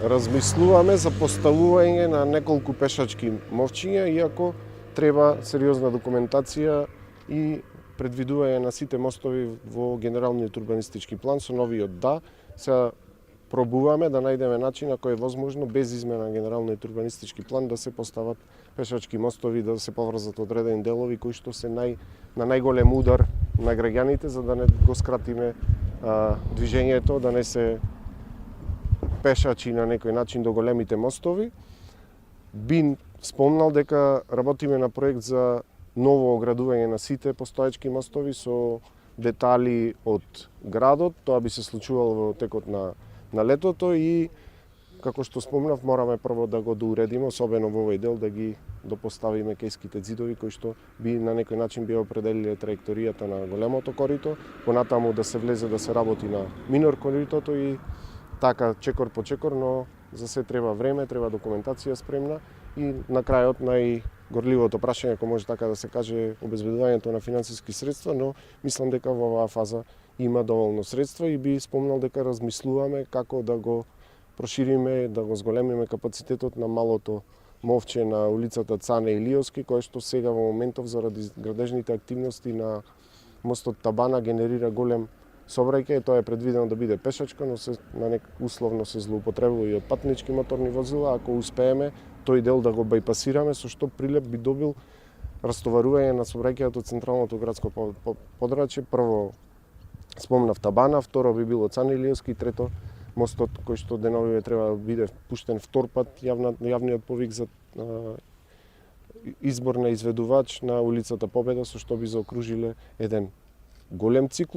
Размислуваме за поставување на неколку пешачки мовчиња, иако треба сериозна документација и предвидување на сите мостови во генералниот урбанистички план со новиот Сега пробуваме да најдеме начин ако е возможно без измена на генералниот урбанистички план да се постават пешачки мостови, да се поврзат одредени делови кои што се на најголем удар на граѓаните, за да не го скратиме движењето, да не се пешачи на некој начин до големите мостови. Би спомнал дека работиме на проект за ново оградување на сите постоечки мостови со детали од градот. Тоа би се случувало во текот на летото и, како што спомнав, мораме прво да го доуредиме, особено во овој дел, да ги допоставиме кејските ѕидови кои што би на некој начин би определиле траекторијата на големото корито, понатаму да се влезе да се работи на минор коритото и така чекор по чекор, но за се треба време, треба документација спремна и на крајот најгорливото прашање, ако може така да се каже, обезбедувањето на финансиски средства, но мислам дека во оваа фаза има доволно средства и би спомнал дека размислуваме како да го прошириме, да го зголемиме капацитетот на малото мовче на улицата Цане Илиовски, кој што сега во моментов заради градежните активности на мостот Табана генерира голем сообраќај. Тоа е предвидено да биде пешачка, но условно се злоупотребува и од патнички моторни возила. Ако успееме тој дел да го бајпасираме, со што прилеп би добил растоварување на сообраќајот од централното градско подрачје. Прво спомнав Табана, второ би било Цане Илиевски, трето мостот кој што деновиве треба да биде пуштен втор пат јавниот повик за избор на изведувач на улицата Победа, со што би заокружиле еден голем циклус.